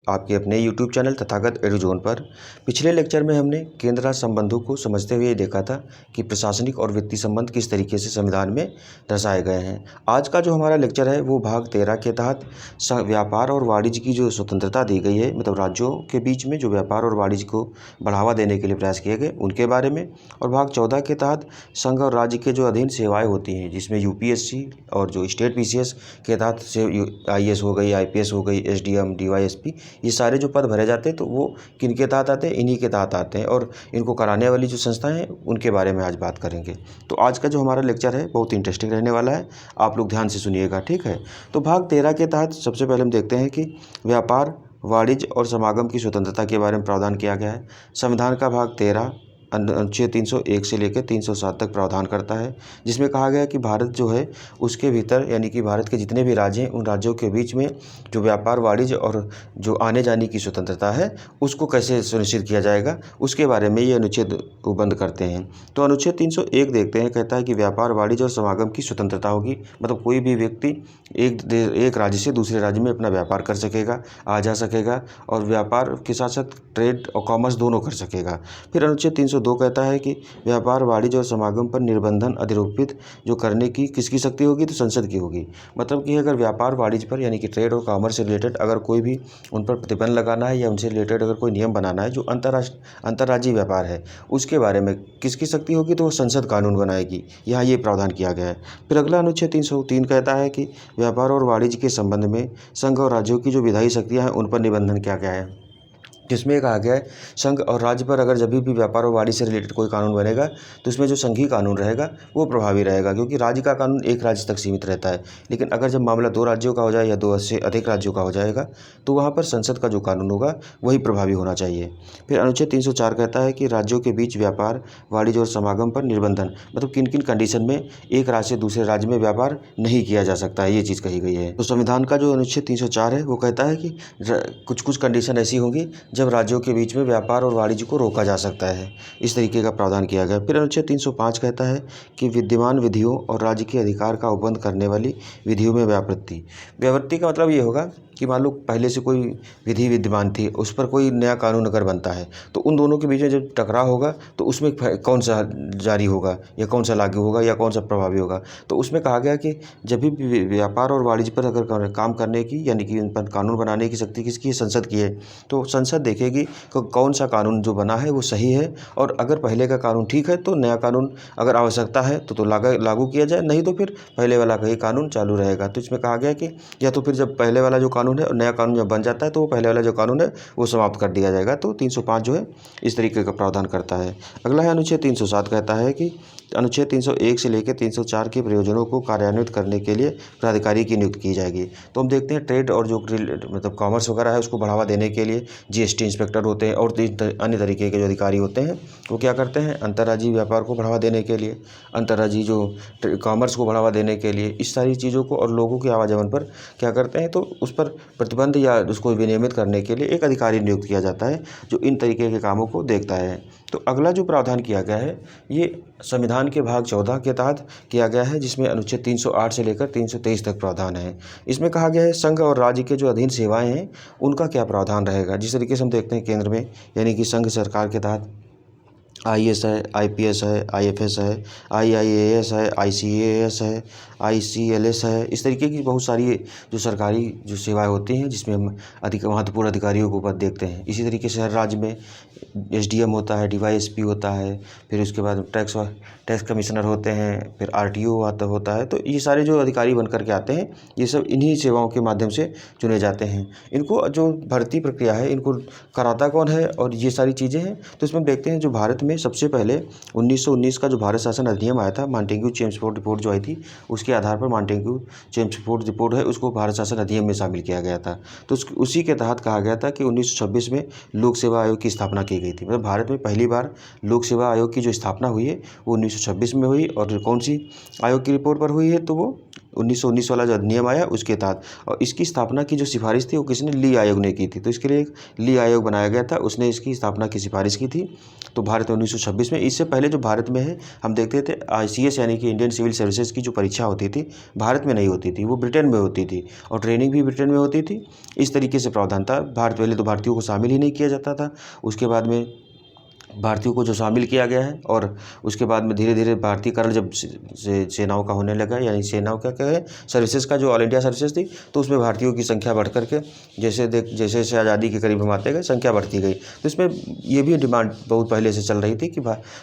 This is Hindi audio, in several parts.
आपके अपने YouTube चैनल तथागत एडुजोन पर। पिछले लेक्चर में हमने केंद्र राज्य संबंधों को समझते हुए देखा था कि प्रशासनिक और वित्तीय संबंध किस तरीके से संविधान में दर्शाए गए हैं। आज का जो हमारा लेक्चर है वो भाग 13 के तहत व्यापार और वाणिज्य की जो स्वतंत्रता दी गई है, मतलब राज्यों के बीच में जो व्यापार और वाणिज्य को बढ़ावा देने के लिए प्रयास किए गए उनके बारे में, और भाग 14 के तहत संघ और राज्य के जो अधीन सेवाएँ होती हैं जिसमें UPSC और जो स्टेट PCS के तहत से IAS हो गई, IPS हो गई, SDM, DYSP, ये सारे जो पद भरे जाते हैं तो वो किन के तहत आते हैं? इन्हीं के तहत आते हैं, और इनको कराने वाली जो संस्थाएं हैं उनके बारे में आज बात करेंगे। तो आज का जो हमारा लेक्चर है बहुत इंटरेस्टिंग रहने वाला है, आप लोग ध्यान से सुनिएगा, ठीक है। तो भाग 13 के तहत सबसे पहले हम देखते हैं कि व्यापार, वाणिज्य और समागम की स्वतंत्रता के बारे में प्रावधान किया गया है। संविधान का भाग 13 अनुच्छेद 301 से लेकर 307 तक प्रावधान करता है, जिसमें कहा गया है कि भारत जो है उसके भीतर, यानी कि भारत के जितने भी राज्य हैं उन राज्यों के बीच में जो व्यापार, वाणिज्य और जो आने जाने की स्वतंत्रता है उसको कैसे सुनिश्चित किया जाएगा, उसके बारे में ये अनुच्छेद को बंद करते हैं। तो अनुच्छेद 301 देखते हैं, कहता है कि व्यापार, वाणिज्य और समागम की स्वतंत्रता होगी, मतलब कोई भी व्यक्ति एक राज्य से दूसरे राज्य में अपना व्यापार कर सकेगा, आ जा सकेगा, और व्यापार के साथ साथ ट्रेड और कॉमर्स दोनों कर सकेगा। फिर अनुच्छेद 302 कहता है कि व्यापार, वाणिज्य और समागम पर निर्बंधन अधिरोपित जो करने की किसकी शक्ति होगी? तो संसद की होगी। मतलब कि अगर व्यापार, वाणिज्य पर, यानी कि ट्रेड और कॉमर्स से रिलेटेड अगर कोई भी उन पर प्रतिबंध लगाना है या उनसे रिलेटेड अगर कोई नियम बनाना है जो अंतर्राज्यीय व्यापार है उसके बारे में किसकी शक्ति होगी? तो वो संसद कानून बनाएगी। यहाँ ये प्रावधान किया गया है। फिर अगला अनुच्छेद 303 कहता है कि व्यापार और वाणिज्य के संबंध में संघ और राज्यों की जो विधायी शक्तियाँ हैं उन पर निबंधन किया गया है, जिसमें कहा गया है संघ और राज्य पर अगर जब भी व्यापार और वाणिज्य से रिलेटेड कोई कानून बनेगा तो उसमें जो संघीय कानून रहेगा वो प्रभावी रहेगा, क्योंकि राज्य का कानून एक राज्य तक सीमित रहता है। लेकिन अगर जब मामला 2 राज्यों का हो जाए या 2 से अधिक राज्यों का हो जाएगा तो वहाँ पर संसद का जो कानून होगा वही प्रभावी होना चाहिए। फिर अनुच्छेद 304 कहता है कि राज्यों के बीच व्यापार, वाणिज्य और समागम पर निर्बंधन, मतलब किन किन कंडीशन में एक राज्य से दूसरे राज्य में व्यापार नहीं किया जा सकता है, ये चीज़ कही गई है। तो संविधान का जो अनुच्छेद 304 है वो कहता है कि कुछ कंडीशन ऐसी होंगी जब राज्यों के बीच में व्यापार और वाणिज्य को रोका जा सकता है, इस तरीके का प्रावधान किया गया। फिर अनुच्छेद 305 कहता है कि विद्यमान विधियों और राज्य के अधिकार का उपबंध करने वाली विधियों में व्यावृत्ति का मतलब ये होगा कि मान लो पहले से कोई विधि विद्यमान थी, उस पर कोई नया कानून अगर बनता है तो उन दोनों के बीच में जब टकराव होगा तो उसमें कौन सा जारी होगा या कौन सा लागू होगा या कौन सा प्रभावी होगा। तो उसमें कहा गया कि जब भी व्यापार और वाणिज्य पर अगर काम करने की, यानी कि उन पर कानून बनाने की शक्ति किसकी है? संसद की है। तो संसद देखेगी कि कौन सा कानून जो बना है वो सही है, और अगर पहले का कानून ठीक है तो नया कानून अगर आवश्यकता है तो लागू किया जाए, नहीं तो फिर पहले वाला का ही कानून चालू रहेगा। तो इसमें कहा गया कि या तो फिर जब पहले वाला जो कानून है और नया कानून जब बन जाता है तो वो पहले वाला जो कानून है वो समाप्त कर दिया जाएगा। तो 305 जो है इस तरीके का प्रावधान करता है। अगला है अनुच्छेद 307, कहता है कि अनुच्छेद 301 से लेकर 304 के प्रयोजनों को कार्यान्वित करने के लिए प्राधिकारी की नियुक्ति की जाएगी। तो हम देखते हैं ट्रेड और जो मतलब कॉमर्स वगैरह है उसको बढ़ावा देने के लिए GST इंस्पेक्टर होते हैं और अन्य तरीके के जो अधिकारी होते हैं वो क्या करते हैं? अंतर्राज्यीय व्यापार को बढ़ावा देने के लिए, अंतर्राज्यीय जो कॉमर्स को बढ़ावा देने के लिए, इस सारी चीज़ों को और लोगों के आवागमन पर क्या करते हैं? तो उस पर प्रतिबंध या उसको विनियमित करने के लिए एक अधिकारी नियुक्त किया जाता है जो इन तरीके के कामों को देखता है। तो अगला जो प्रावधान किया गया है ये संविधान के भाग 14 के तहत किया गया है, जिसमें अनुच्छेद 308 से लेकर 323 तक प्रावधान है। इसमें कहा गया है संघ और राज्य के जो अधीन सेवाएं हैं उनका क्या प्रावधान रहेगा। जिस तरीके से हम देखते हैं केंद्र में, यानी कि संघ सरकार के तहत IAS है, IPS है, IFS है, IIAS है, ICAS है, ICLS है, इस तरीके की बहुत सारी जो सरकारी जो सेवाएं होती हैं जिसमें हम महत्वपूर्ण अधिकारियों को पद देखते हैं। इसी तरीके से हर राज्य में SDM होता है, DYSP होता है, फिर उसके बाद टैक्स कमिश्नर होते हैं, फिर RTO होता है। तो ये सारे जो अधिकारी बन कर के आते हैं ये सब इन्हीं सेवाओं के माध्यम से चुने जाते हैं। इनको जो भर्ती प्रक्रिया है इनको कराता कौन है और ये सारी चीज़ें हैं। तो इसमें देखते हैं जो भारत में सबसे पहले 1919 का जो भारत शासन अधिनियम आया था, मॉन्टेग्यू-चेम्सफोर्ड रिपोर्ट जो आई थी उसके आधार पर मॉन्टेग्यू-चेम्सफोर्ड रिपोर्ट है उसको भारत शासन अधिनियम में शामिल किया गया था। तो उसी के तहत कहा गया था कि 1926 में लोक सेवा आयोग की स्थापना की गई थी। मतलब भारत में पहली बार लोक सेवा आयोग की जो स्थापना हुई है वो 1926 में हुई, और कौन सी आयोग की रिपोर्ट पर हुई है? तो वो 1919 वाला जो अधिनियम आया उसके तहत, और इसकी स्थापना की जो सिफारिश थी वो किसने, ली आयोग ने की थी। तो इसके लिए एक ली आयोग बनाया गया था, उसने इसकी स्थापना की सिफारिश की थी। तो भारत में 1926 में, इससे पहले जो भारत में है हम देखते थे ICS यानी कि इंडियन सिविल सर्विसेज की जो परीक्षा होती थी भारत में नहीं होती थी, वो ब्रिटेन में होती थी और ट्रेनिंग भी ब्रिटेन में होती थी। इस तरीके से प्रावधान था। भारत पहले तो भारतीयों को शामिल ही नहीं किया जाता था, उसके बाद में भारतीयों को जो शामिल किया गया है, और उसके बाद में धीरे धीरे भारतीयकरण जब सेनाओं का होने लगा, यानी सेनाओं का क्या है, सर्विसेज का जो ऑल इंडिया सर्विसेज थी, तो उसमें भारतीयों की संख्या बढ़ करके जैसे जैसे आज़ादी के करीब हम आते गए संख्या बढ़ती गई। तो इसमें ये भी डिमांड बहुत पहले से चल रही थी कि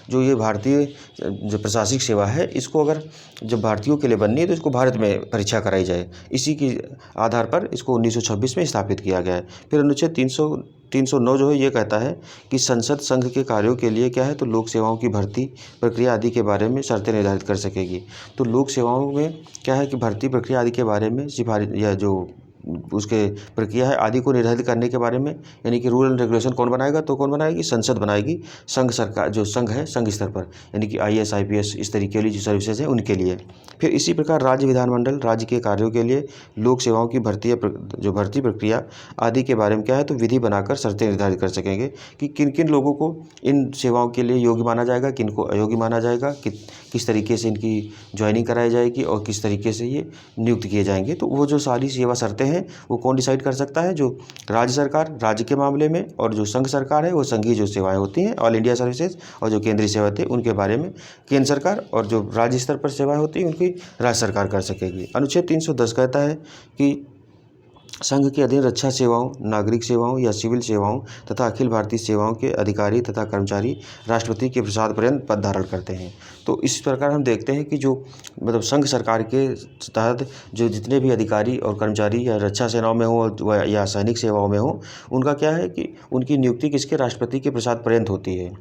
जो ये भारतीय जो प्रशासनिक सेवा है इसको अगर जब भारतीयों के लिए बननी है तो इसको भारत में परीक्षा कराई जाए। इसी के आधार पर इसको 1926 में स्थापित किया गया है। फिर अनुच्छेद 309 जो है ये कहता है कि संसद संघ के कार्यों के लिए क्या है, तो लोक सेवाओं की भर्ती प्रक्रिया आदि के बारे में शर्तें निर्धारित कर सकेगी। तो लोक सेवाओं में क्या है कि भर्ती प्रक्रिया आदि के बारे में सिफारिश या जो उसके प्रक्रिया है आदि को निर्धारित करने के बारे में, यानी कि रूल एंड रेगुलेशन कौन बनाएगा, तो कौन बनाएगी, संसद बनाएगी। संघ सरकार जो संघ है संघ स्तर पर, यानी कि IAS IPS इस तरीके वाली जो सर्विसेज हैं उनके लिए। फिर इसी प्रकार राज्य विधानमंडल राज्य के कार्यों के लिए लोक सेवाओं की जो भर्ती प्रक्रिया आदि के बारे में क्या है, तो विधि बनाकर शर्तें निर्धारित कर सकेंगे कि किन किन लोगों को इन सेवाओं के लिए योग्य माना जाएगा, किन को अयोग्य माना जाएगा, किस तरीके से इनकी ज्वाइनिंग कराई जाएगी और किस तरीके से ये नियुक्त किए जाएंगे। तो वो जो सारी सेवा शर्तें हैं वो कौन डिसाइड कर सकता है, जो राज्य सरकार राज्य के मामले में, और जो संघ सरकार है वो संघीय जो सेवाएं होती हैं ऑल इंडिया सर्विसेज, और जो केंद्रीय सेवा थी उनके बारे में केंद्र सरकार, और जो राज्य स्तर पर सेवाएं होती हैं उनकी राज्य सरकार कर सकेगी। अनुच्छेद 310 कहता है कि संघ के अधीन रक्षा सेवाओं, नागरिक सेवाओं या सिविल सेवाओं तथा अखिल भारतीय सेवाओं के अधिकारी तथा कर्मचारी राष्ट्रपति के प्रसाद पर्यंत पद धारण करते हैं। तो इस प्रकार हम देखते हैं कि जो मतलब संघ सरकार के तहत जो जितने भी अधिकारी और कर्मचारी या रक्षा सेनाओं में हो या सैनिक सेवाओं में हो, उनका क्या है कि उनकी नियुक्ति किसके, राष्ट्रपति के प्रसाद पर्यंत होती है।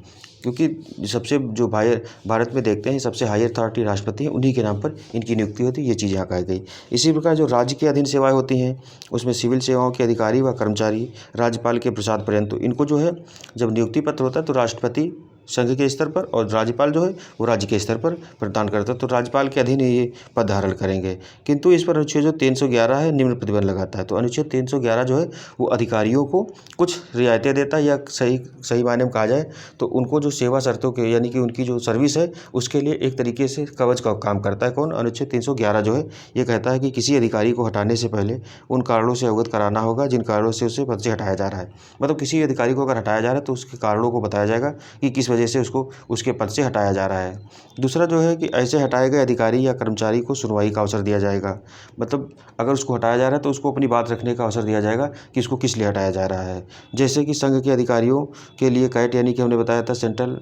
क्योंकि सबसे जो भारत में देखते हैं सबसे हायर अथॉरिटी राष्ट्रपति हैं, उन्हीं के नाम पर इनकी नियुक्ति होती है। ये चीज़ यहाँ कही गई। इसी प्रकार जो राज्य के अधीन सेवाएं होती हैं उसमें सिविल सेवाओं के अधिकारी व कर्मचारी राज्यपाल के प्रसाद पर्यंत, तो इनको जो है जब नियुक्ति पत्र होता है तो राष्ट्रपति संघ के स्तर पर और राज्यपाल जो है वो राज्य के स्तर पर प्रदान करता है। तो राज्यपाल के अधीन ये पद धारण करेंगे। किंतु इस पर अनुच्छेद जो 311 है निम्न प्रतिबंध लगाता है। तो अनुच्छेद 311 जो है वो अधिकारियों को कुछ रियायतें देता है, या सही मायने में कहा जाए तो उनको जो सेवा शर्तों के यानी कि उनकी जो सर्विस है उसके लिए एक तरीके से कवच का काम करता है। कौन, अनुच्छेद 311 जो है ये कहता है कि किसी अधिकारी को हटाने से पहले उन कारणों से अवगत कराना होगा जिन कारणों से उसे पद से हटाया जा रहा है। मतलब किसी अधिकारी को अगर हटाया जा रहा है तो उसके कारणों को बताया जाएगा कि किस वजह से उसको उसके पद से हटाया जा रहा है। दूसरा जो है कि ऐसे हटाए गए अधिकारी या कर्मचारी को सुनवाई का अवसर दिया जाएगा। मतलब अगर उसको हटाया जा रहा है तो उसको अपनी बात रखने का अवसर दिया जाएगा कि इसको किस लिए हटाया जा रहा है। जैसे कि संघ के अधिकारियों के लिए कैट यानी कि हमने बताया था सेंट्रल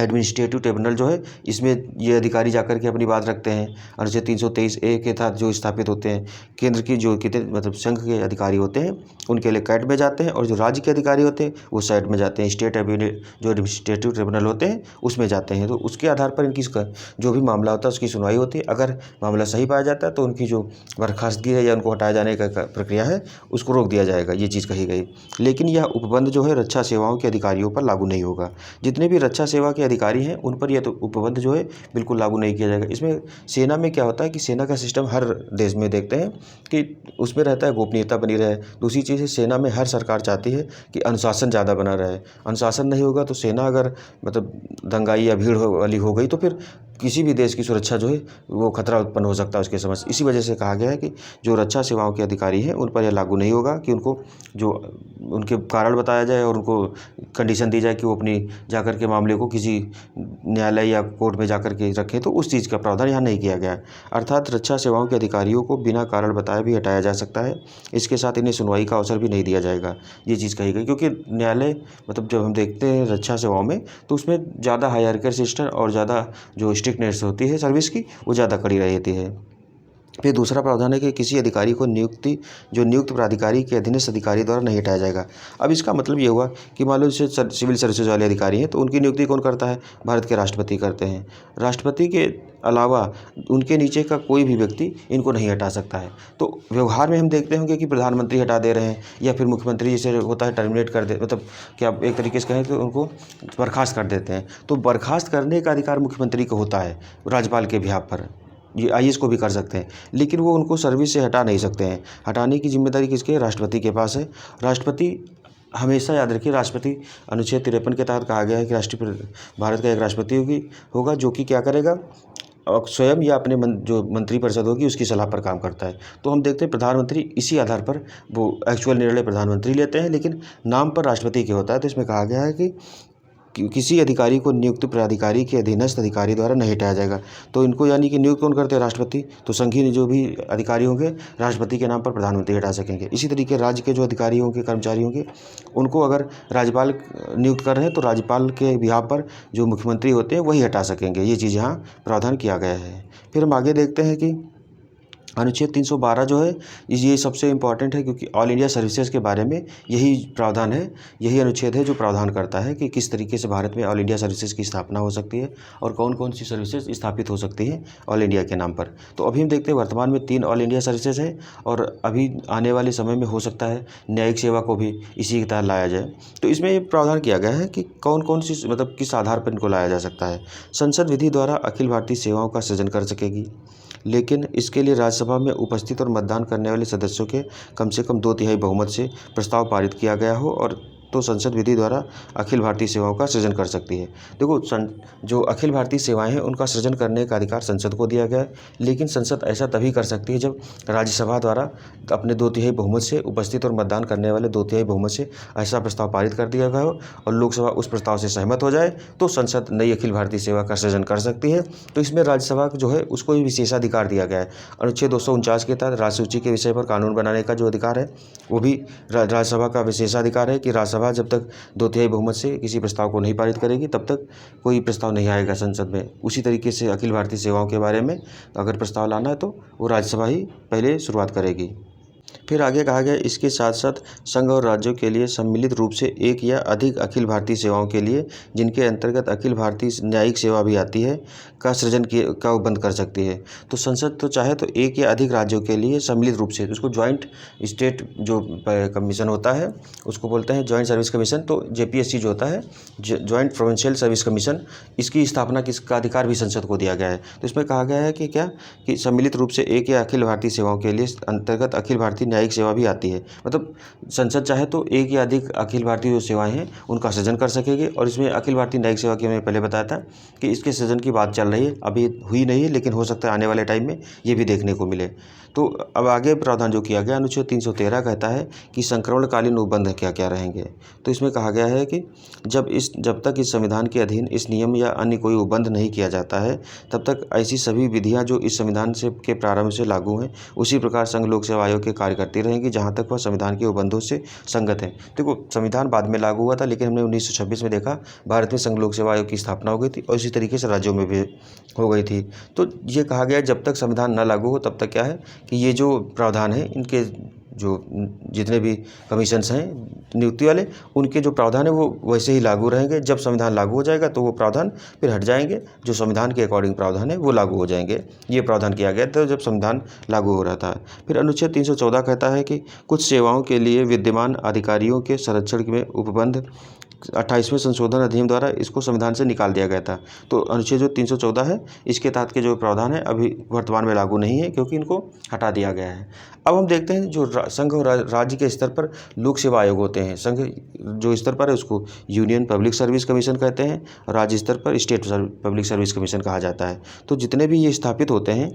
एडमिनिस्ट्रेटिव ट्रिब्यूनल जो है, इसमें ये अधिकारी जाकर के अपनी बात रखते हैं। अनुच्छेद 323A के तहत जो स्थापित होते हैं केंद्र की जो कितने मतलब संघ के अधिकारी होते हैं उनके लिए कैट में जाते हैं, और जो राज्य के अधिकारी होते हैं वो साइड में जाते हैं, स्टेट जो एडमिनिस्ट्रेटिव ट्रिब्यूनल होते हैं उसमें जाते हैं। तो उसके आधार पर इनकी जो भी मामला होता है उसकी सुनवाई होती है। अगर मामला सही पाया जाता है तो उनकी जो बर्खास्तगी है या उनको हटाए जाने का प्रक्रिया है उसको रोक दिया जाएगा, ये चीज़ कही गई। लेकिन यह उपबंध जो है रक्षा सेवाओं के अधिकारियों पर लागू नहीं होगा। जितने भी रक्षा सेवा के अधिकारी हैं उन पर यह तो उपबंध जो है बिल्कुल लागू नहीं किया जाएगा। इसमें सेना में क्या होता है कि सेना का सिस्टम हर देश में देखते हैं कि उसमें रहता है गोपनीयता बनी रहे। दूसरी चीज़ है सेना में हर सरकार चाहती है कि अनुशासन ज़्यादा बना रहे। अनुशासन नहीं होगा तो सेना अगर मतलब दंगाई या भीड़ वाली हो गई तो फिर किसी भी देश की सुरक्षा जो है वो खतरा उत्पन्न हो सकता है उसके समझ। इसी वजह से कहा गया है कि जो रक्षा सेवाओं के अधिकारी हैं उन पर यह लागू नहीं होगा कि उनको जो उनके कारण बताया जाए और उनको कंडीशन दी जाए कि वो अपनी जाकर के मामले को किसी न्यायालय या कोर्ट में जाकर के रखें, तो उस चीज़ का प्रावधान यहाँ नहीं किया गया है। अर्थात रक्षा सेवाओं के अधिकारियों को बिना कारण बताए भी हटाया जा सकता है। इसके साथ इन्हें सुनवाई का अवसर भी नहीं दिया जाएगा, ये चीज़ कही गई। क्योंकि न्यायालय मतलब जब हम देखते हैं रक्षा सेवाओं में तो उसमें ज़्यादा हायरार्किकल सिस्टम और ज़्यादा जो स्ट्रिक्टनेस होती है सर्विस की वो ज़्यादा कड़ी रहती है। फिर दूसरा प्रावधान है कि किसी अधिकारी को नियुक्त प्राधिकारी के अधीनस्थ अधिकारी द्वारा नहीं हटाया जाएगा। अब इसका मतलब ये हुआ कि मान लो जैसे सिविल सर्विसेज वाले अधिकारी हैं तो उनकी नियुक्ति कौन करता है, भारत के राष्ट्रपति करते हैं। राष्ट्रपति के अलावा उनके नीचे का कोई भी व्यक्ति इनको नहीं हटा सकता है। तो व्यवहार में हम देखते होंगे कि प्रधानमंत्री हटा दे रहे हैं या फिर मुख्यमंत्री जैसे होता है टर्मिनेट कर दे, मतलब क्या एक तरीके से कहें तो उनको बर्खास्त कर देते हैं। तो बर्खास्त करने का अधिकार मुख्यमंत्री को होता है राज्यपाल के बिहाफ पर। ये आईएएस को भी कर सकते हैं, लेकिन वो उनको सर्विस से हटा नहीं सकते हैं। हटाने की जिम्मेदारी किसके है? राष्ट्रपति के पास है। राष्ट्रपति, हमेशा याद रखिए, राष्ट्रपति अनुच्छेद 53 के तहत कहा गया है कि भारत का एक राष्ट्रपति होगा जो कि क्या करेगा, स्वयं या अपने जो मंत्रिपरिषद होगी उसकी सलाह पर काम करता है। तो हम देखते हैं प्रधानमंत्री इसी आधार पर वो एक्चुअल निर्णय प्रधानमंत्री लेते हैं, लेकिन नाम पर राष्ट्रपति के होता है। तो इसमें कहा गया है कि किसी अधिकारी को नियुक्त प्राधिकारी के अधीनस्थ अधिकारी द्वारा नहीं हटाया जाएगा। तो इनको यानी कि नियुक्त कौन करते हैं? राष्ट्रपति। तो संघीय जो भी अधिकारी होंगे राष्ट्रपति के नाम पर प्रधानमंत्री हटा सकेंगे। इसी तरीके राज्य के जो अधिकारी होंगे, कर्मचारी होंगे, उनको अगर राज्यपाल नियुक्त कर रहे हैं तो राज्यपाल के बिहाफ पर जो मुख्यमंत्री होते हैं वही हटा सकेंगे। ये चीज़ यहाँ प्रावधान किया गया है। फिर हम आगे देखते हैं कि अनुच्छेद 312 जो है ये सबसे इम्पॉर्टेंट है, क्योंकि ऑल इंडिया सर्विसेज के बारे में यही प्रावधान है, यही अनुच्छेद है जो प्रावधान करता है कि किस तरीके से भारत में ऑल इंडिया सर्विसेज की स्थापना हो सकती है और कौन कौन सी सर्विसेज स्थापित हो सकती हैं ऑल इंडिया के नाम पर। तो अभी हम देखते हैं वर्तमान में 3 ऑल इंडिया सर्विसेज है और अभी आने वाले समय में हो सकता है न्यायिक सेवा को भी इसी के तहत लाया जाए। तो इसमें ये प्रावधान किया गया है कि कौन कौन सी मतलब किस आधार पर इनको लाया जा सकता है। संसद विधि द्वारा अखिल भारतीय सेवाओं का सृजन कर सकेगी, लेकिन इसके लिए राज्यसभा में उपस्थित और मतदान करने वाले सदस्यों के कम से कम 2/3 बहुमत से प्रस्ताव पारित किया गया हो, और तो संसद विधि द्वारा अखिल भारतीय सेवाओं का सृजन कर सकती है। देखो, जो अखिल भारतीय सेवाएं हैं उनका सृजन करने का अधिकार संसद को दिया गया है, लेकिन संसद ऐसा तभी कर सकती है जब राज्यसभा द्वारा अपने 2/3 बहुमत से उपस्थित और मतदान करने वाले 2/3 बहुमत से ऐसा प्रस्ताव पारित कर दिया गया हो और लोकसभा उस प्रस्ताव से सहमत हो जाए तो संसद नई अखिल भारतीय सेवा का सृजन कर सकती है। तो इसमें राज्यसभा जो है उसको भी विशेषाधिकार दिया गया है। अनुच्छेद 249 के तहत राज्य सूची के विषय पर कानून बनाने का जो अधिकार है वो भी राज्यसभा का विशेषाधिकार है कि राज्यसभा जब तक 2/3 बहुमत से किसी प्रस्ताव को नहीं पारित करेगी तब तक कोई प्रस्ताव नहीं आएगा संसद में। उसी तरीके से अखिल भारतीय सेवाओं के बारे में अगर प्रस्ताव लाना है तो वो राज्यसभा ही पहले शुरुआत करेगी। फिर आगे कहा गया इसके साथ साथ संघ और राज्यों के लिए सम्मिलित रूप से एक या अधिक अखिल भारतीय सेवाओं के लिए, जिनके अंतर्गत अखिल भारतीय न्यायिक सेवा भी आती है, का सृजन का बंद कर सकती है। तो संसद तो चाहे तो एक या अधिक राज्यों के लिए सम्मिलित रूप से, उसको ज्वाइंट स्टेट जो कमीशन होता है उसको बोलते हैं ज्वाइंट सर्विस कमीशन। तो जेपीएससी जो होता है, ज्वाइंट प्रोविंशियल सर्विस कमीशन, इसकी स्थापना किसका अधिकार भी संसद को दिया गया है। तो इसमें कहा गया है कि क्या कि सम्मिलित रूप से एक या अखिल भारतीय सेवाओं के लिए अंतर्गत अखिल भारतीय न्यायिक सेवा भी आती है। मतलब संसद चाहे तो एक या अधिक अखिल भारतीय जो सेवाएं हैं उनका सृजन कर सकेगी। और इसमें अखिल भारतीय न्यायिक सेवा की मैंने पहले बताया था कि इसके सृजन की बात चल रही है, अभी हुई नहीं है, लेकिन हो सकता है आने वाले टाइम में ये भी देखने को मिले। तो अब आगे प्रावधान जो किया गया अनुच्छेद 313 कहता है कि संक्रमणकालीन उपबंध क्या क्या रहेंगे। तो इसमें कहा गया है कि जब तक इस संविधान के अधीन इस नियम या अन्य कोई उपबंध नहीं किया जाता है तब तक ऐसी सभी विधियां जो इस संविधान से के प्रारंभ से लागू हैं उसी प्रकार संघ लोक सेवा आयोग के कार्य करती रहेंगी जहां तक वह संविधान के उपबंधों से संगत है। देखो, संविधान बाद में लागू हुआ था, लेकिन हमने 1926 में देखा भारत में संघ लोक सेवा आयोग की स्थापना हो गई थी और इसी तरीके से राज्यों में भी हो गई थी। तो ये कहा गया जब तक संविधान न लागू हो तब तक क्या है कि ये जो प्रावधान है इनके जो जितने भी कमीशंस हैं नियुक्ति वाले, उनके जो प्रावधान है वो वैसे ही लागू रहेंगे। जब संविधान लागू हो जाएगा तो वो प्रावधान फिर हट जाएंगे, जो संविधान के अकॉर्डिंग प्रावधान है वो लागू हो जाएंगे। ये प्रावधान किया गया था जब संविधान लागू हो रहा था। फिर अनुच्छेद 314 कहता है कि कुछ सेवाओं के लिए विद्यमान अधिकारियों के संरक्षण में उपबंध 28वें संशोधन अधिनियम द्वारा इसको संविधान से निकाल दिया गया था। तो अनुच्छेद जो 314 है इसके तहत के जो प्रावधान है अभी वर्तमान में लागू नहीं है क्योंकि इनको हटा दिया गया है। अब हम देखते हैं जो संघ और राज्य के स्तर पर लोक सेवा आयोग होते हैं। संघ जो स्तर पर है उसको यूनियन पब्लिक सर्विस कमीशन कहते हैं, राज्य स्तर पर स्टेट पब्लिक सर्विस कमीशन कहा जाता है। तो जितने भी ये स्थापित होते हैं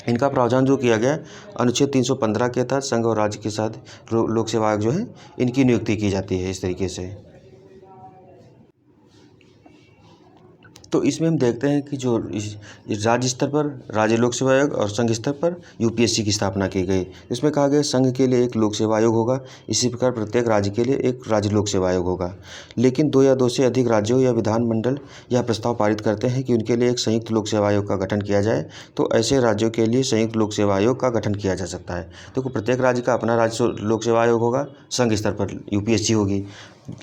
इनका प्रावधान जो किया गया अनुच्छेद 315 के तहत संघ और राज्य के साथ लोक सेवा आयोग जो है इनकी नियुक्ति की जाती है इस तरीके से। तो इसमें हम देखते हैं कि जो राज्य स्तर पर राज्य लोक सेवा आयोग और संघ स्तर पर यूपीएससी की स्थापना की गई। इसमें कहा गया संघ के लिए एक लोक सेवा आयोग होगा, इसी प्रकार प्रत्येक राज्य के लिए एक राज्य लोक सेवा आयोग होगा। लेकिन 2 या 2 से अधिक राज्यों या विधानमंडल यह प्रस्ताव पारित करते हैं कि उनके लिए एक संयुक्त लोक सेवा आयोग का गठन किया जाए, तो ऐसे राज्यों के लिए संयुक्त लोक सेवा आयोग का गठन किया जा सकता है। देखो, प्रत्येक राज्य का अपना राज्य लोक सेवा आयोग होगा, संघ स्तर पर यूपीएससी होगी।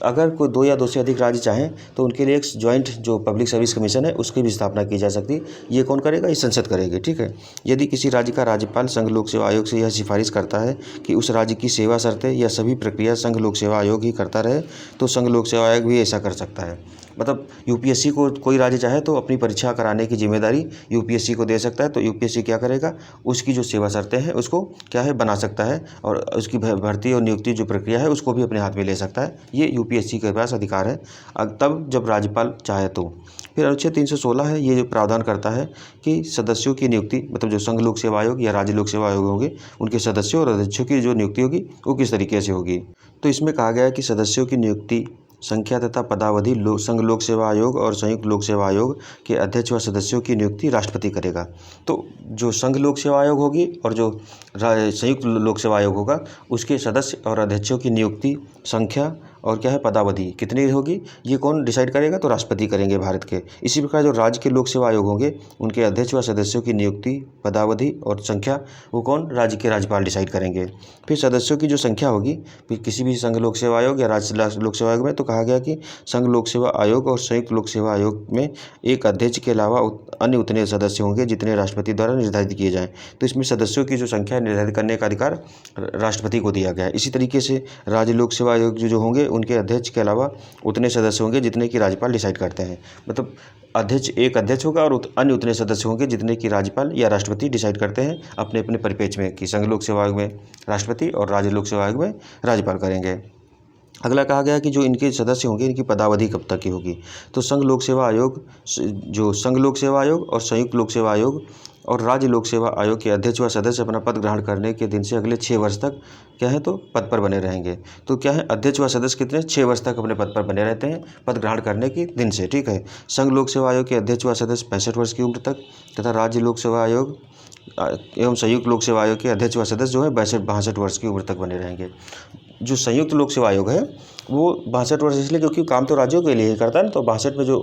अगर कोई 2 या 2 से अधिक राज्य चाहें तो उनके लिए एक ज्वाइंट जो पब्लिक सर्विस कमीशन है उसकी भी स्थापना की जा सकती है। ये कौन करेगा? ये संसद करेगी। ठीक है। यदि किसी राज्य का राज्यपाल संघ लोक सेवा आयोग से यह सिफारिश करता है कि उस राज्य की सेवा शर्तें या सभी प्रक्रिया संघ लोक सेवा आयोग ही करता रहे तो संघ लोक सेवा आयोग भी ऐसा कर सकता है। मतलब यूपीएससी को कोई राज्य चाहे तो अपनी परीक्षा कराने की जिम्मेदारी यूपीएससी को दे सकता है। तो यूपीएससी क्या करेगा, उसकी जो सेवा शर्तें हैं उसको क्या है बना सकता है, और उसकी भर्ती और नियुक्ति जो प्रक्रिया है उसको भी अपने हाथ में ले सकता है। ये यूपीएससी के पास अधिकार है, तब जब राज्यपाल चाहे तो। फिर अनुच्छेद 316 है, ये जो प्रावधान करता है कि सदस्यों की नियुक्ति, मतलब जो संघ लोक सेवा आयोग या राज्य लोक सेवा आयोग होंगे, उनके सदस्यों और अध्यक्षों की जो नियुक्ति होगी वो किस तरीके से होगी। तो इसमें कहा गया है कि सदस्यों की नियुक्ति, संख्या तथा पदावधि संघ लोक सेवा आयोग और संयुक्त लोक सेवा आयोग के अध्यक्ष व सदस्यों की नियुक्ति राष्ट्रपति करेगा। तो जो संघ लोक सेवा आयोग होगी और जो संयुक्त लोक सेवा आयोग होगा, उसके सदस्य और अध्यक्षों की नियुक्ति, संख्या और क्या है पदावधि कितनी होगी, ये कौन डिसाइड करेगा, तो राष्ट्रपति करेंगे भारत के। इसी प्रकार जो राज्य के लोक सेवा आयोग होंगे, उनके अध्यक्ष व सदस्यों की नियुक्ति, पदावधि और संख्या वो कौन, राज्य के राज्यपाल डिसाइड करेंगे। फिर सदस्यों की जो संख्या होगी किसी भी संघ लोक सेवा आयोग या राज्य लोक सेवा आयोग में, तो कहा गया कि संघ लोक सेवा आयोग और संयुक्त लोक सेवा आयोग में एक अध्यक्ष के अलावा अन्य उतने सदस्य होंगे जितने राष्ट्रपति द्वारा निर्धारित किए जाएँ। तो इसमें सदस्यों की जो संख्या निर्धारित करने का अधिकार राष्ट्रपति को दिया गया है। इसी तरीके से राज्य लोक सेवा आयोग जो होंगे, उनके अध्यक्ष के अलावा उतने सदस्य होंगे जितने की राज्यपाल डिसाइड करते हैं। मतलब एक अध्यक्ष होगा और अन्य उतने सदस्य होंगे जितने की राज्यपाल या राष्ट्रपति डिसाइड करते हैं अपने अपने परिप्रेक्ष्य में, कि संघ लोक सेवा आयोग में राष्ट्रपति और राज्य लोक सेवा आयोग में राज्यपाल करेंगे। अगला कहा गया कि जो इनके सदस्य होंगे, इनकी पदावधि कब तक की होगी। तो संघ लोक सेवा आयोग, जो संघ लोक सेवा आयोग और संयुक्त लोक सेवा आयोग और राज्य लोक सेवा आयोग के अध्यक्ष व सदस्य अपना पद ग्रहण करने के दिन से अगले 6 वर्ष तक क्या है, तो पद पर बने रहेंगे। तो क्या है, अध्यक्ष व सदस्य कितने 6 वर्ष तक अपने पद पर बने रहते हैं पद ग्रहण करने के दिन से, ठीक है। संघ लोक सेवा आयोग के अध्यक्ष व सदस्य 65 वर्ष की उम्र तक तथा राज्य लोक सेवा आयोग एवं संयुक्त लोक सेवा आयोग के अध्यक्ष व सदस्य जो है 62 वर्ष की उम्र तक बने रहेंगे। जो संयुक्त लोक सेवा आयोग है वो 62 वर्ष इसलिए क्योंकि काम तो राज्यों के लिए ही करता है ना, तो 62 में जो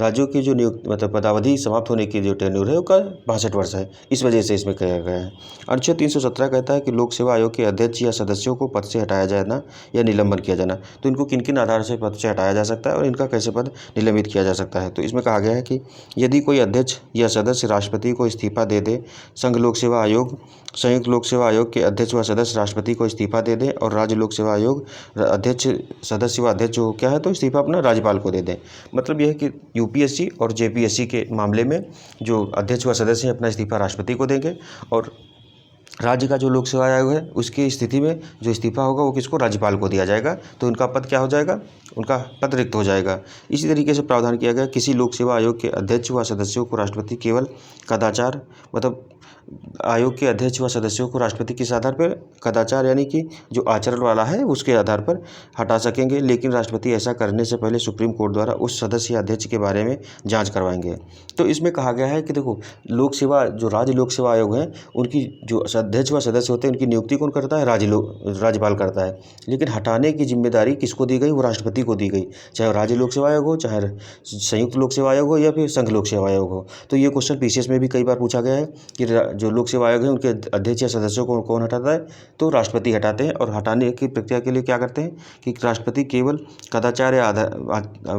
राज्यों की जो नियुक्त मतलब पदावधि समाप्त होने की जो टेन्योर है वो 62 वर्ष है, इस वजह से इसमें कहा गया है। अनुच्छेद 317 कहता है कि लोक सेवा आयोग के अध्यक्ष या सदस्यों को पद से हटाया जाना या निलंबन किया जाना। तो इनको किन किन आधार से पद से हटाया जा सकता है और इनका कैसे पद निलंबित किया जा सकता है। तो इसमें कहा गया है कि यदि कोई अध्यक्ष या सदस्य राष्ट्रपति को इस्तीफा दे दे, संघ लोक सेवा आयोग, संयुक्त लोक सेवा आयोग के अध्यक्ष व सदस्य राष्ट्रपति को इस्तीफा दे दें और राज्य लोक सेवा आयोग अध्यक्ष सदस्य व अध्यक्ष जो क्या है तो इस्तीफा अपना राज्यपाल को दे दें। मतलब यह है कि यूपीएससी और जेपीएससी के मामले में जो अध्यक्ष व सदस्य हैं अपना इस्तीफा राष्ट्रपति को देंगे, और राज्य का जो लोक सेवा आयोग है उसकी स्थिति में जो इस्तीफा होगा वो किसको, राज्यपाल को दिया जाएगा। तो उनका पद क्या हो जाएगा, उनका पद रिक्त हो जाएगा। इसी तरीके से प्रावधान किया गया, किसी लोक सेवा आयोग के अध्यक्ष व सदस्यों को राष्ट्रपति केवल कदाचार, मतलब आयोग के अध्यक्ष व सदस्यों को राष्ट्रपति किस आधार पर, कदाचार यानी कि जो आचरण वाला है उसके आधार पर हटा सकेंगे, लेकिन राष्ट्रपति ऐसा करने से पहले सुप्रीम कोर्ट द्वारा उस सदस्य या अध्यक्ष के बारे में जांच करवाएंगे। तो इसमें कहा गया है कि देखो, लोक सेवा जो राज्य लोक सेवा आयोग है उनकी जो अध्यक्ष व सदस्य होते हैं उनकी नियुक्ति कौन करता है, राज्यपाल करता है, लेकिन हटाने की जिम्मेदारी किसको दी गई, वो राष्ट्रपति को दी गई, चाहे राज्य लोक सेवा आयोग हो, चाहे संयुक्त लोक सेवा आयोग हो या फिर संघ लोक सेवा आयोग हो। तो ये क्वेश्चन पीसीएस में भी कई बार पूछा गया है कि जो लोक सेवा आयोग है उनके अध्यक्ष या सदस्यों को कौन हटाता है, तो राष्ट्रपति हटाते हैं। और हटाने की प्रक्रिया के लिए क्या करते हैं कि राष्ट्रपति केवल कदाचार या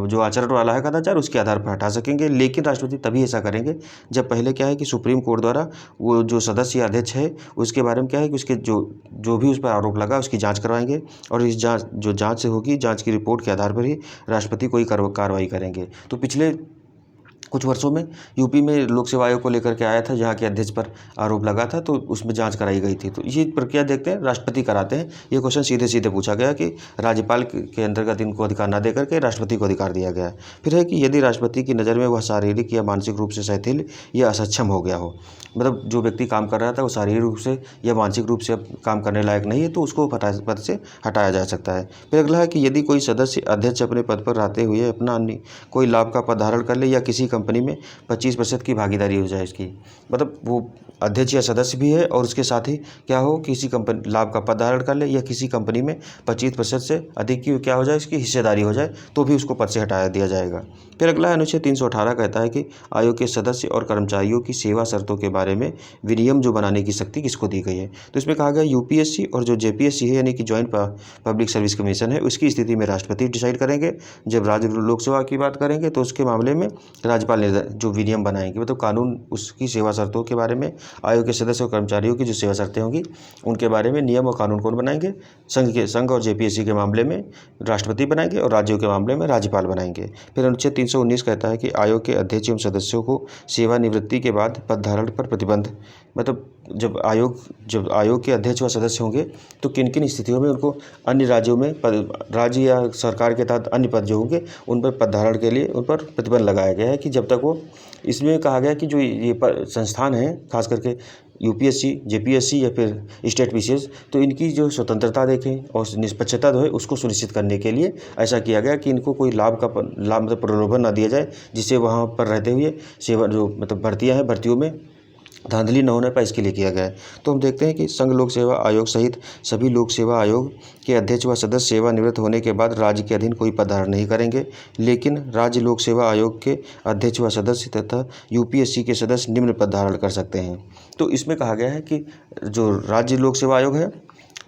जो आचरण वाला है कदाचार उसके आधार पर हटा सकेंगे, लेकिन राष्ट्रपति तभी ऐसा करेंगे जब पहले क्या है कि सुप्रीम कोर्ट द्वारा वो जो सदस्य या अध्यक्ष है उसके बारे में क्या है कि उसके जो भी उस पर आरोप लगा उसकी जाँच करवाएंगे, और इस जाँच से होगी, जाँच की रिपोर्ट के आधार पर ही राष्ट्रपति कोई कार्रवाई करेंगे। तो पिछले कुछ वर्षों में यूपी में लोक सेवा आयोग को लेकर के आया था, जहाँ के अध्यक्ष पर आरोप लगा था, तो उसमें जांच कराई गई थी। तो ये प्रक्रिया देखते हैं, राष्ट्रपति कराते हैं। ये क्वेश्चन सीधे सीधे पूछा गया कि राज्यपाल के अंतर्गत इनको अधिकार ना देकर के राष्ट्रपति को अधिकार दिया गया। फिर है कि यदि राष्ट्रपति की नज़र में वह शारीरिक या मानसिक रूप से शिथिल या असक्षम हो गया हो, मतलब जो व्यक्ति काम कर रहा था वो शारीरिक रूप से या मानसिक रूप से काम करने लायक नहीं है, तो उसको पद से हटाया जा सकता है। फिर अगला है कि यदि कोई सदस्य अध्यक्ष अपने पद पर रहते हुए अपना कोई लाभ का पद धारण कर ले या किसी कंपनी में 25% की भागीदारी हो जाए इसकी, मतलब वो अध्यक्ष या सदस्य भी है और उसके साथ ही क्या हो, किसी कंपनी लाभ का पद धारण कर ले या किसी कंपनी में 25% से अधिक की क्या हो जाए, इसकी हिस्सेदारी हो जाए, तो भी उसको पद से हटाया दिया जाएगा। फिर अगला अनुच्छेद 318 कहता है कि आयोग के सदस्य और कर्मचारियों की सेवा शर्तों के बारे में विनियम जो बनाने की शक्ति किसको दी गई है। तो इसमें कहा गया यूपीएससी और जो जेपीएससी है यानी कि ज्वाइंट पब्लिक सर्विस कमीशन है, उसकी स्थिति में राष्ट्रपति डिसाइड करेंगे। जब राज्य लोक सेवा की बात करेंगे तो उसके मामले में राज्यपाल राज्यपाल जो विनियम बनाएंगे, मतलब कानून उसकी सेवा शर्तों के बारे में, आयोग के सदस्य और कर्मचारियों की जो सेवा शर्तें होंगी उनके बारे में नियम और कानून कौन बनाएंगे? संघ और जेपीएससी के मामले में राष्ट्रपति बनाएंगे और राज्यों के मामले में राज्यपाल बनाएंगे। फिर अनुच्छेद 319 कहता है कि आयोग के अध्यक्ष एवं सदस्यों को सेवानिवृत्ति के बाद पदधारण पर प्रतिबंध, मतलब जब आयोग के अध्यक्ष व सदस्य होंगे तो किन किन स्थितियों में उनको अन्य राज्यों में राज्य या सरकार के तहत अन्य पद जो होंगे उन पर पदधारण के लिए उन पर प्रतिबंध लगाया गया है कि जब तक वो, इसमें कहा गया कि जो ये संस्थान हैं खास करके यूपीएससी, जेपीएससी या फिर स्टेट पीसीएस, तो इनकी जो स्वतंत्रता देखें और निष्पक्षता जो है उसको सुनिश्चित करने के लिए ऐसा किया गया कि इनको कोई लाभ मतलब प्रलोभन ना दिया जाए, जिससे वहाँ पर रहते हुए सेवा जो मतलब भर्तियाँ हैं भर्तियों में धांधली न होने पर इसके लिए किया गया है। तो हम देखते हैं कि संघ लोक सेवा आयोग सहित सभी लोक सेवा आयोग के अध्यक्ष व सदस्य सेवानिवृत्त होने के बाद राज्य के अधीन कोई पदधारण नहीं करेंगे, लेकिन राज्य लोक सेवा आयोग के अध्यक्ष व सदस्य तथा यूपीएससी के सदस्य निम्न पद धारण कर सकते हैं। तो इसमें कहा गया है कि जो राज्य लोक सेवा आयोग है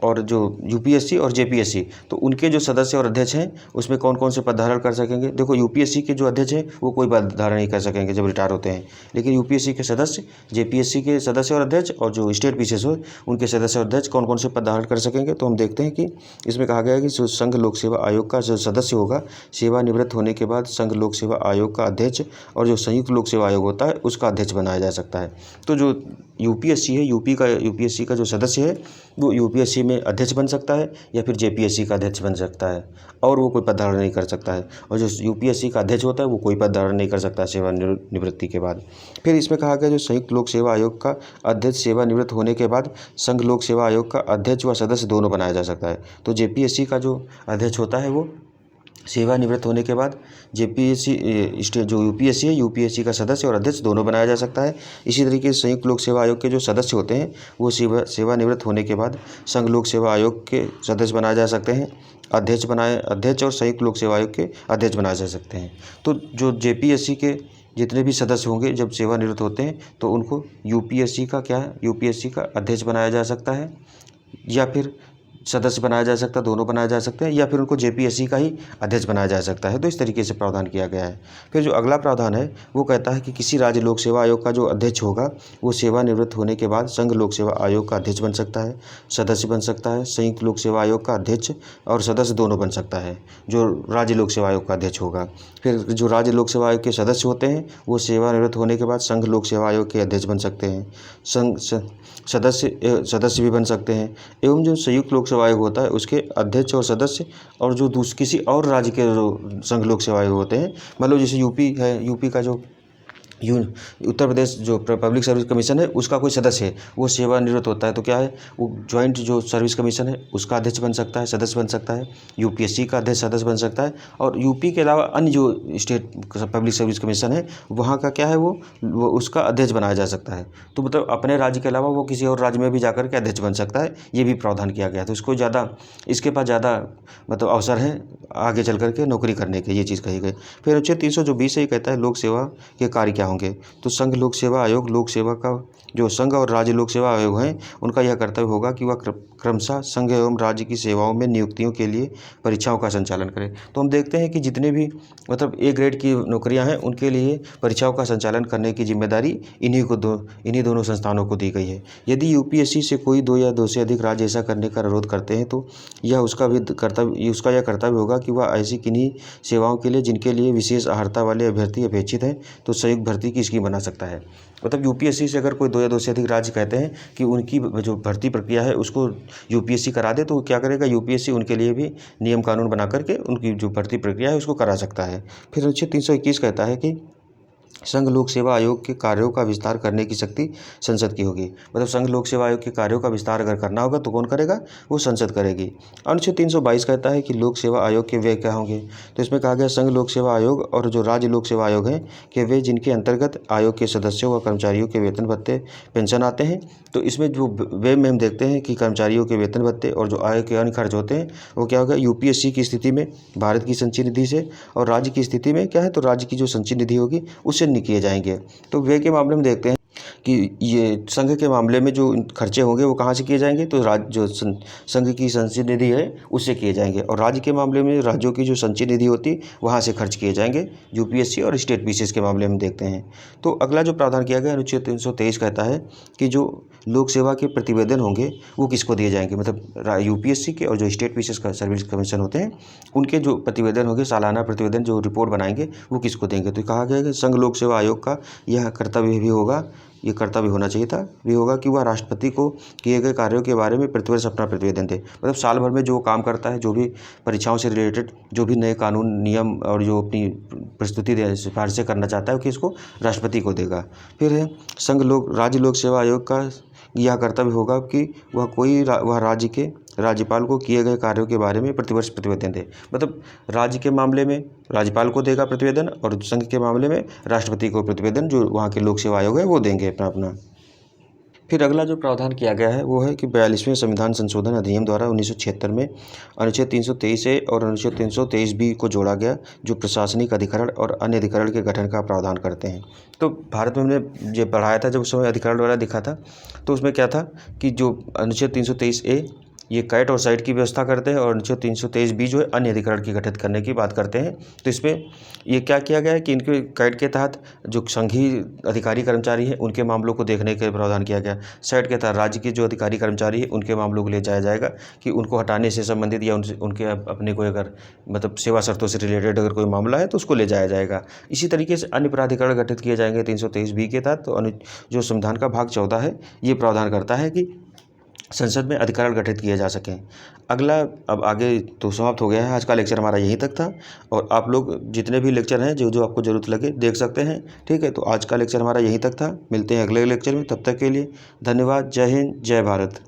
और जो यूपीएससी और जेपीएससी, तो उनके जो सदस्य और अध्यक्ष हैं उसमें कौन कौन से पद धारण कर सकेंगे। देखो, यूपीएससी के जो अध्यक्ष हैं वो कोई पद धारण नहीं कर सकेंगे जब रिटायर होते हैं, लेकिन यूपीएससी के सदस्य, जेपीएससी के सदस्य और अध्यक्ष और जो स्टेट पीसीएस हो उनके सदस्य और अध्यक्ष कौन कौन से पद धारण कर सकेंगे। तो हम देखते हैं कि इसमें कहा गया है कि जो संघ लोक सेवा आयोग का जो सदस्य होगा सेवानिवृत्त होने के बाद संघ लोक सेवा आयोग का अध्यक्ष और जो संयुक्त लोक सेवा आयोग होता है उसका अध्यक्ष बनाया जा सकता है। तो जो यूपीएससी है, यूपीएससी का जो सदस्य है वो यूपीएससी में अध्यक्ष बन सकता है या फिर जेपीएससी का अध्यक्ष बन सकता है, और वो कोई पद धारण नहीं कर सकता है। और जो यूपीएससी का अध्यक्ष होता है वो कोई पद धारण नहीं कर सकता सेवानिवृत्ति के बाद। फिर इसमें कहा गया जो संयुक्त लोक सेवा आयोग का अध्यक्ष सेवानिवृत्त होने के बाद संघ लोक सेवा आयोग का अध्यक्ष व सदस्य दोनों बनाया जा सकता है। तो जेपीएससी का जो अध्यक्ष होता है वो सेवानिवृत्त होने के बाद जेपीएससी जो यूपीएससी है, यूपीएससी का सदस्य और अध्यक्ष दोनों बनाया जा सकता है। इसी तरीके से संयुक्त लोक सेवा आयोग के जो सदस्य होते हैं वो सेवानिवृत्त होने के बाद संघ लोक सेवा आयोग के सदस्य बनाए जा सकते हैं, अध्यक्ष और संयुक्त लोक सेवा आयोग के अध्यक्ष बनाए जा सकते हैं। तो जो जेपीएससी के जितने भी सदस्य होंगे जब सेवानिवृत्त होते हैं तो उनको यूपीएससी का अध्यक्ष बनाया जा सकता है, या फिर सदस्य बनाया जा सकता है, दोनों बनाया जा सकते हैं, या फिर उनको जेपीएससी का ही अध्यक्ष बनाया जा सकता है। तो इस तरीके से प्रावधान किया गया है। फिर जो अगला प्रावधान है वो कहता है कि किसी राज्य लोक सेवा आयोग का जो अध्यक्ष होगा वो सेवानिवृत्त होने के बाद संघ लोक सेवा आयोग का अध्यक्ष बन सकता है, सदस्य बन सकता है, संयुक्त लोक सेवा आयोग का अध्यक्ष और सदस्य दोनों बन सकता है जो राज्य लोक सेवा आयोग का अध्यक्ष होगा। फिर जो राज्य लोक सेवा आयोग के सदस्य होते हैं वो सेवानिवृत्त होने के बाद संघ लोक सेवा आयोग के अध्यक्ष बन सकते हैं, सदस्य भी बन सकते हैं, एवं जो संयुक्त लोक सेवा आयोग होता है उसके अध्यक्ष और सदस्य और जो किसी और राज्य के जो संघ लोक सेवा आयोग होते हैं, मतलब जैसे यूपी है, यूपी का जो उत्तर प्रदेश जो पब्लिक सर्विस कमीशन है उसका कोई सदस्य है वो सेवानिवृत्त होता है तो क्या है वो ज्वाइंट जो सर्विस कमीशन है उसका अध्यक्ष बन सकता है, सदस्य बन सकता है, यूपीएससी का अध्यक्ष सदस्य बन सकता है, और यूपी के अलावा अन्य जो स्टेट पब्लिक सर्विस कमीशन है वहाँ का क्या है वो उसका अध्यक्ष बनाया जा सकता है। तो मतलब अपने राज्य के अलावा वो किसी और राज्य में भी जाकर के अध्यक्ष बन सकता है, ये भी प्रावधान किया गया। तो इसके पास ज़्यादा मतलब अवसर है आगे चल करके नौकरी करने के, ये चीज़ कही गई। फिर अनुच्छेद 320 ये कहता है लोक सेवा के कार्य क्या होंगे। तो संघ लोक सेवा आयोग लोक सेवा का जो संघ और राज्य लोक सेवा आयोग हैं उनका यह कर्तव्य होगा कि वह क्रमशः संघ एवं राज्य की सेवाओं में नियुक्तियों के लिए परीक्षाओं का संचालन करें। तो हम देखते हैं कि जितने भी मतलब ए ग्रेड की नौकरियां हैं उनके लिए परीक्षाओं का संचालन करने की जिम्मेदारी इन्हीं दोनों संस्थानों को दी गई है। यदि यूपीएससी से कोई दो या दो से अधिक राज्य ऐसा करने का अनुरोध करते हैं तो उसका यह कर्तव्य होगा कि वह ऐसी किन्हीं सेवाओं के लिए जिनके लिए विशेष अर्हता वाले अभ्यर्थी अपेक्षित हैं तो संयुक्त भर्ती की स्कीम बना सकता है। मतलब यूपीएससी से अगर कोई दो या दो से अधिक राज्य कहते हैं कि उनकी जो भर्ती प्रक्रिया है उसको यूपीएससी करा दे तो क्या करेगा, यूपीएससी उनके लिए भी नियम कानून बना करके उनकी जो भर्ती प्रक्रिया है उसको करा सकता है। फिर अनुच्छेद 321 कहता है कि संघ लोक सेवा आयोग के कार्यों का विस्तार करने की शक्ति संसद की होगी। मतलब संघ लोक सेवा आयोग के कार्यों का विस्तार अगर करना होगा तो कौन करेगा, वो संसद करेगी। अनुच्छेद 322 कहता है कि लोक सेवा आयोग के व्यय क्या होंगे। तो इसमें कहा गया संघ लोक सेवा आयोग और जो राज्य लोक सेवा आयोग हैं कि वे जिनके अंतर्गत आयोग के सदस्यों व कर्मचारियों के वेतन भत्ते पेंशन आते हैं। तो इसमें जो व्यय में हम देखते हैं कि कर्मचारियों के वेतन भत्ते और जो आय के अन्य खर्च होते हैं वो क्या होगा, यूपीएससी की स्थिति में भारत की संचयी निधि से, और राज्य की स्थिति में क्या है तो राज्य की जो संचयी निधि होगी उससे किए जाएंगे। तो व्यय के मामले में देखते हैं कि ये संघ के मामले में जो खर्चे होंगे वो कहाँ से किए जाएंगे, तो राज्य जो संघ की संचय निधि है उससे किए जाएंगे, और राज्य के मामले में राज्यों की जो संचय निधि होती वहाँ से खर्च किए जाएंगे। यूपीएससी और स्टेट पीसीएस के मामले में देखते हैं। तो अगला जो प्रावधान किया गया अनुच्छेद 323 कहता है कि जो लोक सेवा के प्रतिवेदन होंगे वो किसको दिए जाएंगे, मतलब यूपीएससी के और जो स्टेट पीसीएस का सर्विस कमीशन होते हैं उनके जो प्रतिवेदन होंगे, सालाना प्रतिवेदन जो रिपोर्ट बनाएंगे वो किसको देंगे। तो कहा गया है कि संघ लोक सेवा आयोग का यह कर्तव्य भी होगा, ये कर्तव्य होना चाहिए था भी होगा कि वह राष्ट्रपति को किए गए कार्यों के बारे में प्रतिवर्ष अपना प्रतिवेदन दे। मतलब साल भर में जो काम करता है, जो भी परीक्षाओं से रिलेटेड जो भी नए कानून नियम और जो अपनी प्रस्तुति सिफारिशें करना चाहता है वो किसको, राष्ट्रपति को देगा। फिर है राज्य लोक सेवा आयोग का यह कर्तव्य होगा कि वह राज्य के राज्यपाल को किए गए कार्यों के बारे में प्रतिवर्ष प्रतिवेदन दे। मतलब राज्य के मामले में राज्यपाल को देगा प्रतिवेदन, और संघ के मामले में राष्ट्रपति को प्रतिवेदन जो वहाँ के लोक सेवा आयोग है वो देंगे अपना अपना। फिर अगला जो प्रावधान किया गया है वो है कि 42वें संविधान संशोधन अधिनियम द्वारा 1976 में अनुच्छेद 323 ए और अनुच्छेद 323 बी को जोड़ा गया, जो प्रशासनिक अधिकरण और अन्य अधिकरण के गठन का प्रावधान करते हैं। तो भारत में हमने जो पढ़ाया था, जब उस समय अधिकरण वाला दिखा था, तो उसमें क्या था कि जो अनुच्छेद 323 ए ये कैट और साइट की व्यवस्था करते हैं, और अनुच्छेद 323 बी जो है अन्य अधिकरण की गठित करने की बात करते हैं। तो इसमें ये क्या किया गया है कि इनके कैट के तहत जो संघीय अधिकारी कर्मचारी हैं उनके मामलों को देखने का प्रावधान किया गया। साइट के तहत राज्य के जो अधिकारी कर्मचारी हैं उनके मामलों को ले जाया जाएगा कि उनको हटाने से संबंधित या उनके अपने कोई अगर मतलब सेवा शर्तों से रिलेटेड अगर कोई मामला है तो उसको ले जाया जाएगा। इसी तरीके से अन्य प्राधिकरण गठित किए जाएंगे 323 बी के तहत। तो जो संविधान का भाग 14 है ये प्रावधान करता है कि संसद में अधिकरण गठित किए जा सकें। अगला अब आगे तो समाप्त हो गया है, आज का लेक्चर हमारा यहीं तक था, और आप लोग जितने भी लेक्चर हैं जो जो आपको ज़रूरत लगे देख सकते हैं। ठीक है, तो आज का लेक्चर हमारा यहीं तक था। मिलते हैं अगले लेक्चर में, तब तक के लिए धन्यवाद। जय हिंद, जय भारत।